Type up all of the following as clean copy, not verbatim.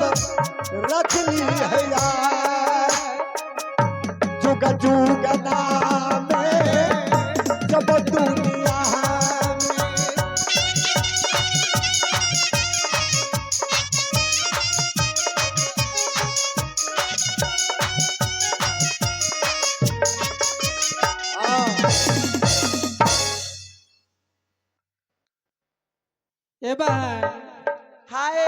सब रख ली है यार जुग जुग नाम जब दुनिया ए बहन हाय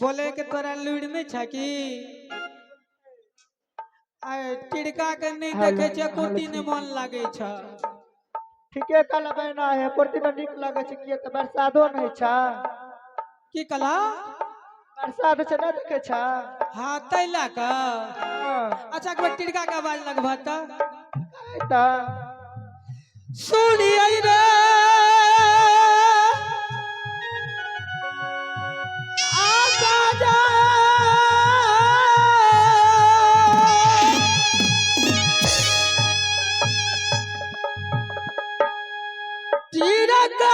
बोले के तोरा लुड़ में छ कि टिड़का के नहीं देखे छ कुटी ने मन लागे छ ठीके कल बना है प्रति में निक लगे छै कि त बरसातो नहीं छ की कला बरसात छ ना देखे छ हां तैला का अच्छा एक बार टिड़का का आवाज लगवा त सुनी आई रे आजा जा टिड़का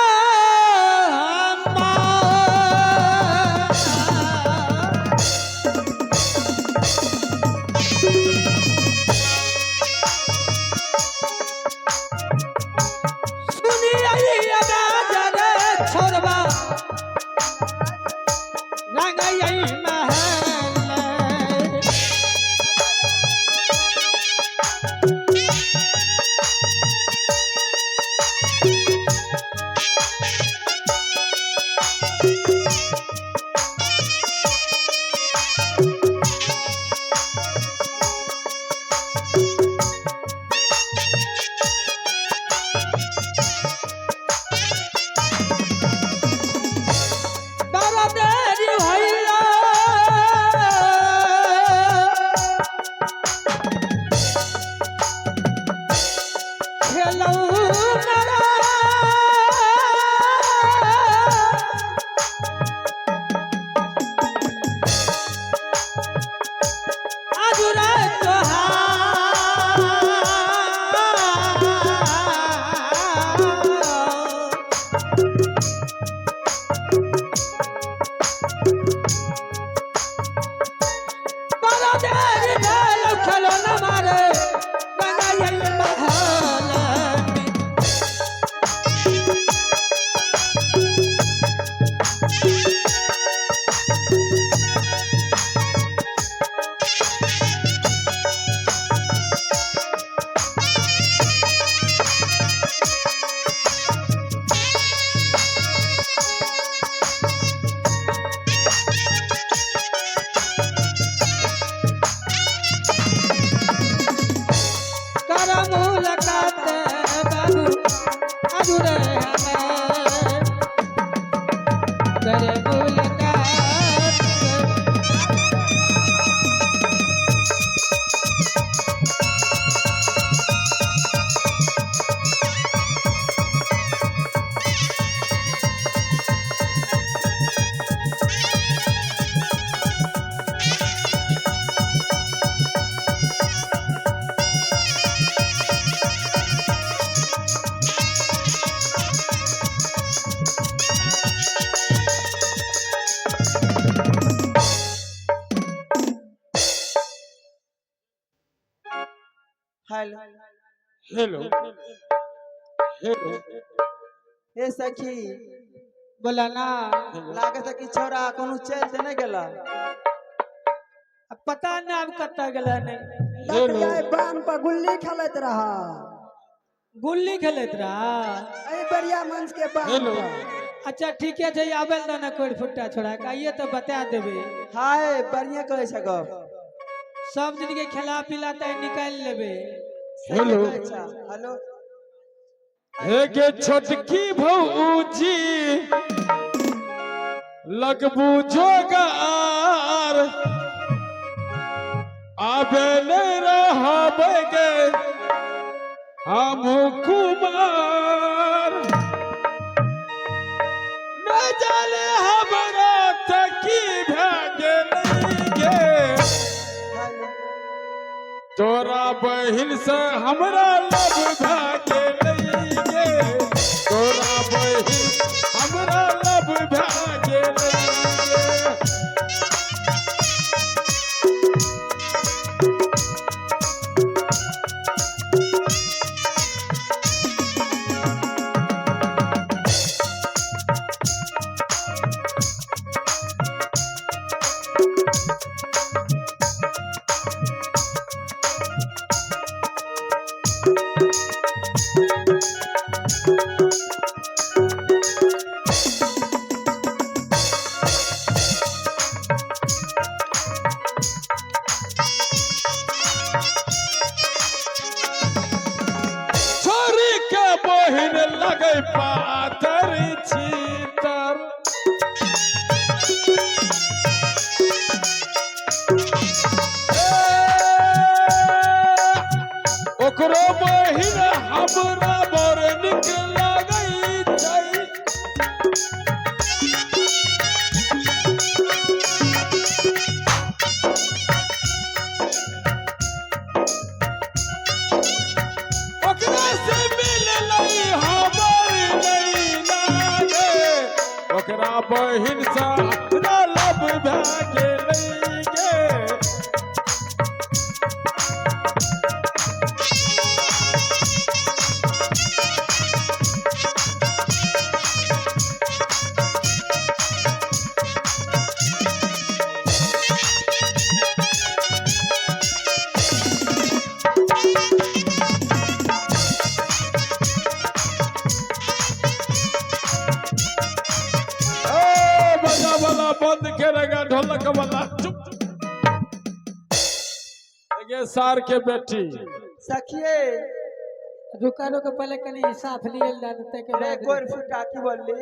हेलो हेलो हेलो ए सखी बोला ना लागे था कि छोरा कोनो चल ते नहीं गेला अब पता नहीं अब कत्ता गेला नहीं हेलो बाम पर गुल्ली खेलत रहा गुल्ली खेलत रहा अई बढ़िया मंच के बाम हेलो पर अच्छा ठीक है जय आबेल ना कोई फुट्टा छोड़ा का ये तो बता देबे हाय बढ़िया कहे छ गप सब दिन के खिला पिला तय निकाल लेबे हेलो हेलो हेगे छोटकी भौजी लगबू जोगार आबे न रहबगे हम कुमार न जाने हमरा तकी भागे गे तोरा बहिन से हमरा लब भागे गे तोरा बहिन हमरा लब भागे गे ओकरा बहिन से अपना लब भए गेलै गे बंद करेगा ढोलक वाला चुप ये सार के बेटी सखिए दुकानों के पहले कनी हिसाब लिए लाते के रे बाद कोर फुटा की बोलली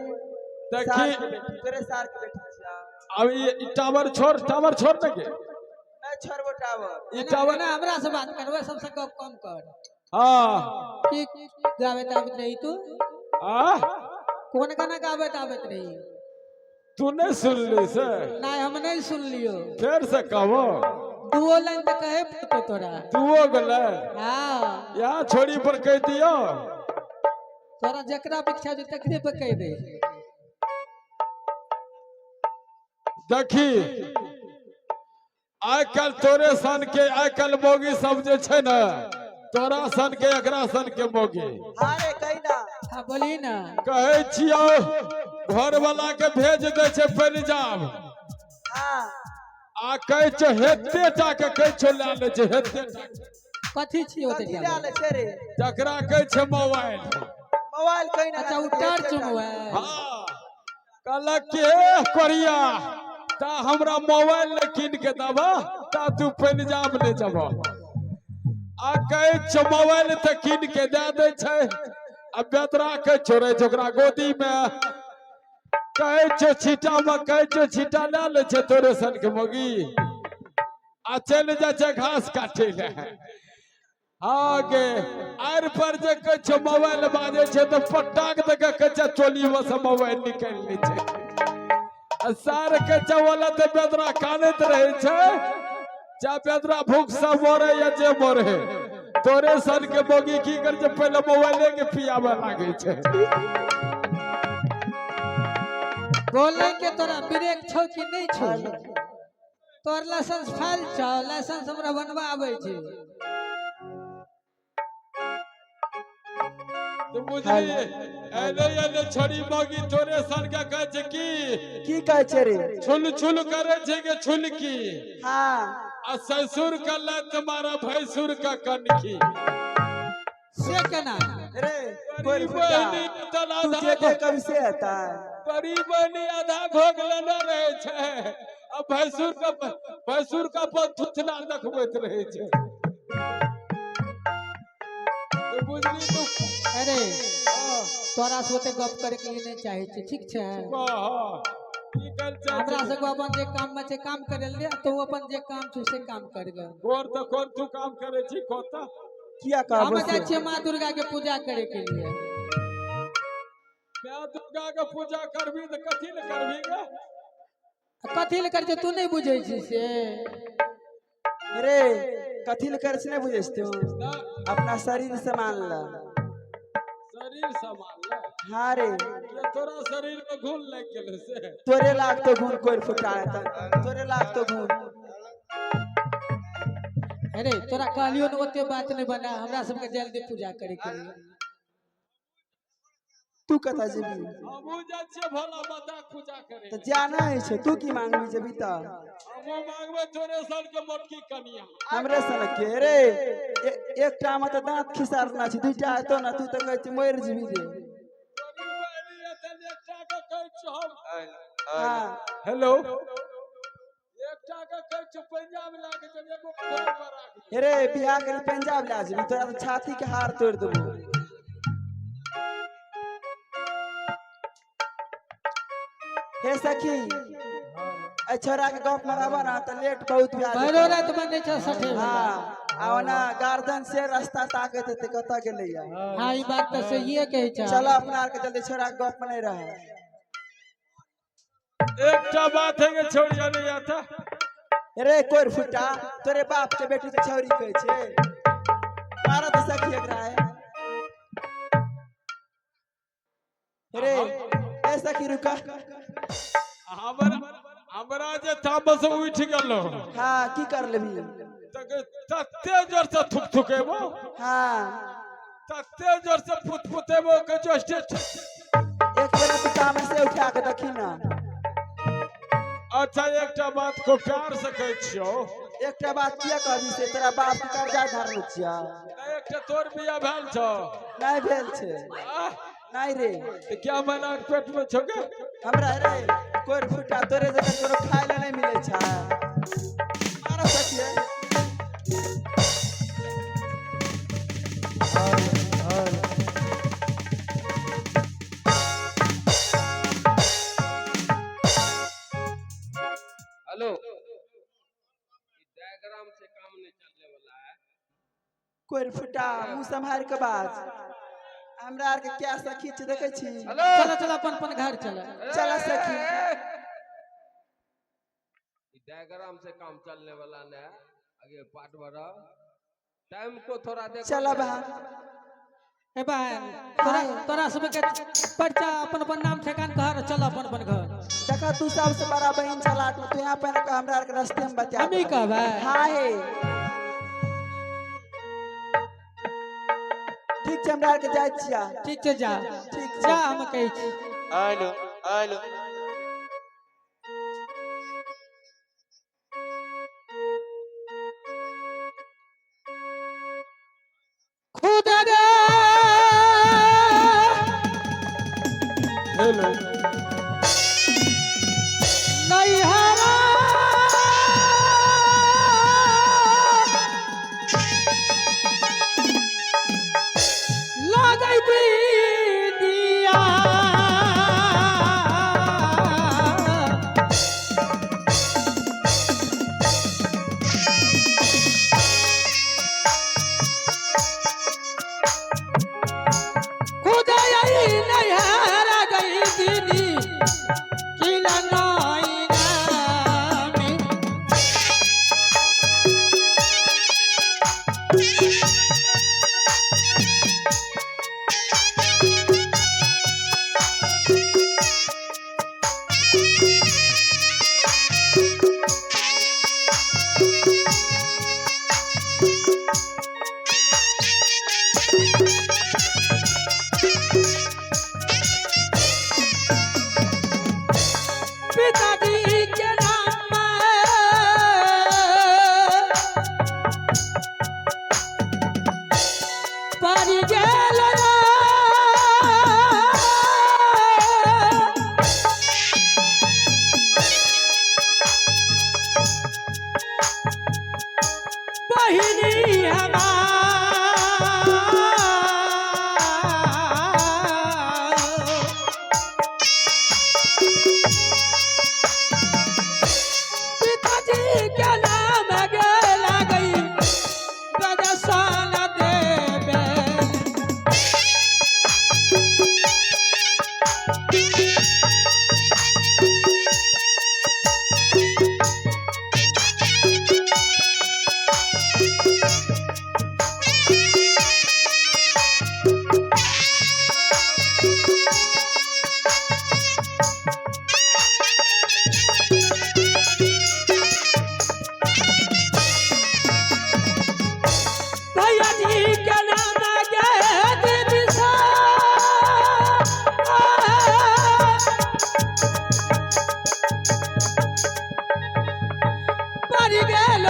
देखी तेरे सार के बेटी छिया अब ये टावर छोड़ दे के नहीं छोड़बो टावर ये ना टावर ना हमरा से बात करवे सबसे कम कर हाँ की गावे तावत रही तू कौन गाना गावे तावत रही तूने सुन ली से ना हम नहीं सुन लियो फिर से कहो दुओ लाइन तो कहे तो तोरा तू गले हाँ यहाँ छोड़ी पर कह दियो तोरा जकरा पीछा जो तकरे पे कह दे देखी आइ कल तोरे सन के आइ कल मोगी सब जे छे न तोरा सन के एकरा सन के मोगी अरे कहीं ना हाँ बोली ना कहे छियो घर वाला के भेज दे छे पंजाब हां आ कहे छे हेते टा के कहे छे ले ले छे हेते टा कथी छी होते कथी डाले छे रे जकरा कहे छे मोबाइल कहीं ना अच्छा उतार चुनवा हां कहला के करिया ता हमरा मोबाइल ले कीन के दबा ता तू पंजाब ले जबा आ कहे छे मोबाइल त कीन के दे दे छे आ बेदरा के छोरे छोकरा गोदी में कहे छे छीटा में कहे छे छीटा ले ले छे तोरे सन के मोगी आ चल जा छे घास काटे ले आगे आर पर जे कहे छे मोबाइल बाजे छे तो पटाक दे के कहे छे चोली में से मोबाइल निकाल ले छे सार के चवला ते बेदरा कानत रहे छे चा बेदरा भूख से मरे या जे मरे तोरे सन के मोगी की कर छे पहले मोबाइल के पियावे लागे छे बोले के तोरा ब्रेक छौ कि नहीं छौ तोर लाइसेंस फाइल छौ लाइसेंस हमरा बनवा आबै छै तो बुझली एले छोरी मोगी तोरे सन के कहे छे की कहे छे रे छुल छुल करे छे के छुलकी हां आ ससुर का ला तुम्हारा भैसुर का कनखी से केना रे कोई फुटा तू जे कब से आता बड़ी बनी आधा भोग लेना रहे छे अब भैसुर का पथुथला देखबैत रहे छे तो बुझली तू अरे तोरा से ओते गप करे के लिए नहीं चाहे छै ठीक छै की कर छे हमरा से अपन जे काम में छै काम करे ले तो अपन जे काम छै से काम कर ग गोर तो कोन तू काम करे छी कोता किया का हम जाय छियै मां दुर्गा के पूजा करे के लिए मां दुर्गा के पूजा करबी त कथि ले करबी गे कथी ले कर छै तू नहीं बुझै छी से रे कथी ले कर छै नहीं बुझै छी तू अपना शरीर संभाल ला शरीर संभाल ले हां रे ये तोरा शरीर में घून लग गेल से तोरे लाग तो घून कोई फुटा तोरे लाग तो घून अरे तोरा कहलियो न ओते बात नहीं बना हमरा सबके जल्दी पूजा करे के लिए तू कता जेबी हमहु जा छिए भोला बाबा पूजा करे त जाना है छे तू की मांगबी जेबी त हमहु मांगबे तोरे सन के मोटकी कनिया हमरे सन के रे एकटा में त दांत खिसारना छी दुटा तो ना तू त कहै छी मर जेबी रे हां हेलो एकटा के कहै छ पंजाब लागे जब एगो घर पर राख रे बियाह के पंजाब ला जेबी तोरा त छाती के हार तोड़ देबो हे सखी ए छोरा के गप मराबा ना त लेट बहुत भया भरो रात बने छ सठे हां आवना गार्डन से रास्ता ताकत ते कता गेलै या हां ई बात त सहीए कहै छ चलो अपना के जल्दी छोरा के गप में नहीं रहे एकटा बात है के छोड़िया नहीं आता रे कोर फुटा तोरे बाप के बेटी के छौरी कहै छे मारा त सखी एकरा है रे ए सखी रुका हमरा जे तामस उठ गेलो हाँ की कर लेबी तते जोर से थुकथुकेबो हाँ तते जोर से फुतफुतेबो के जो स्टेट एक बेर तू काम से उठा के देखी ना अच्छा एकटा बात को प्यार से कहै छियो एकटा बात किया कहबी से तेरा बाप के कर्जा धरल छिया एकटा तोर बिया भेल छौ नहीं भेल छे आह, नहीं रे तो क्या महीना के पेट में छौ गे हमरा रे कोई फुटा तोरे जगह कोनो खाए ला नहीं मिले छा मारा सकिए हेलो डायग्राम से काम नहीं चलने वाला है। कोई फुटा मुंह संभाल के बात हमरा आर के क्या सखी छ देखे छी चला चला अपन घर चला चला सखी डायग्राम से काम चलने वाला नहीं है। आगे पाठ बढ़ा टाइम को थोड़ा देखो। चला बा ए बहन तोरा सब के पर्चा अपन नाम ठेकान घर चल अपन घर देखा तू सबसे बड़ा बहन चला तू यहाँ पे ना हमरा आर के रास्ते में बता हमी कहबे हाँ हे ठीक छै हमरा आर के जाय छिया ठीक छै जा ठीक जा हम कहै छी आलो आलो खुद रे हेलो नहीं हरा लगई दिया खुद आई नहीं हरा गई दीदी किला नहीं नामी पिताजी के नाम पड़ गेल बहिनी हमार पिताजी के नाम गेला गई गजसान देवे भैया जी के नाम गे दिशा पड़ गेल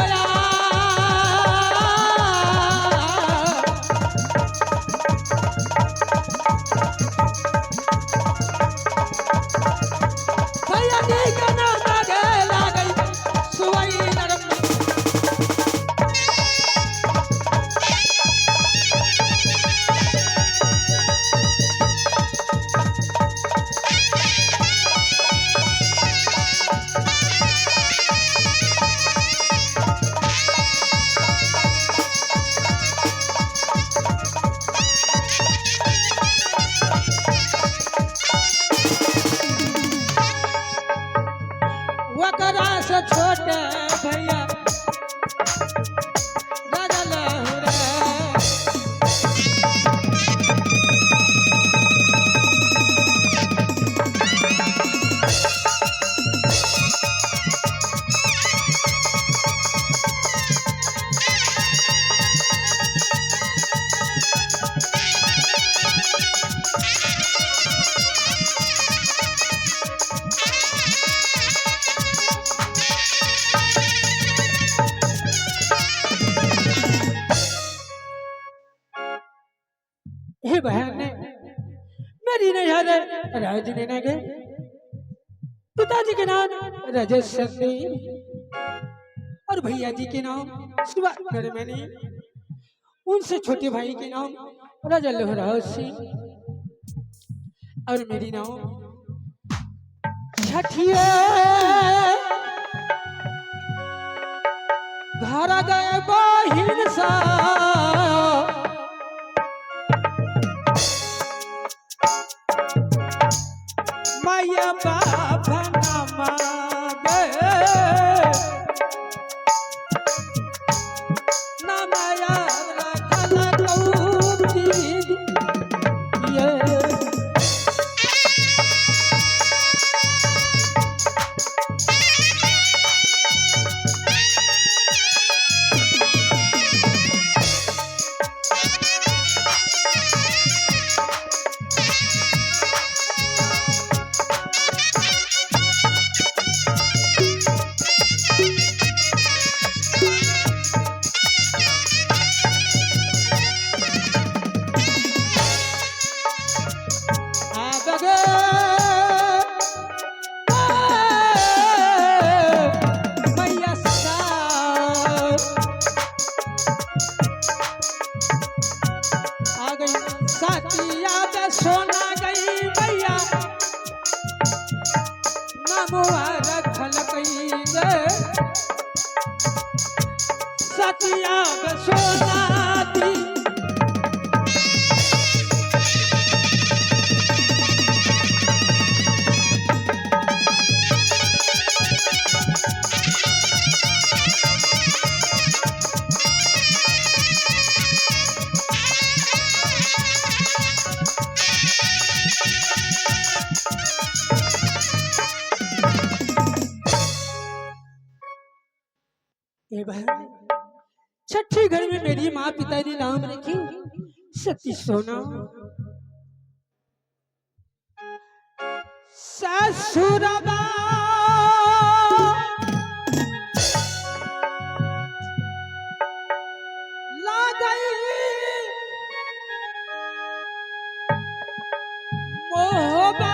भैया जी के नाम गेला गई सुवई नरम वकरा से छोटे भैया राजा लहरे राजनी नगर, पिताजी के नाम राजेश संदीप और भैया जी के नाम शिवा नरमनी, उनसे छोटे भाई के नाम राजा लोहराव सिंह और मेरी नाम छठिया। घर गए बहिन सा माया बाबा नामा गे ना माया रखला कौदी ये सोना गई भैया नमुआ रखल कई गे सतिया सोना दी छठी घर में मेरी माँ पिता ने नाम रखी सती सोना, ससुरबा ला गई मोहबा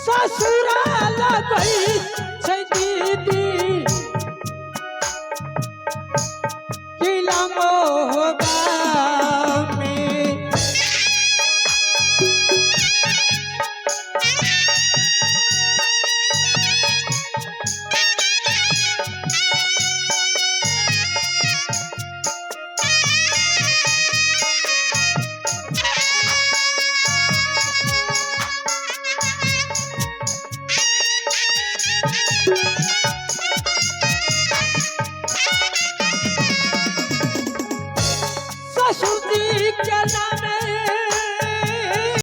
ससुराल गई दीदी किला मोहबा में ससुर जी के नाम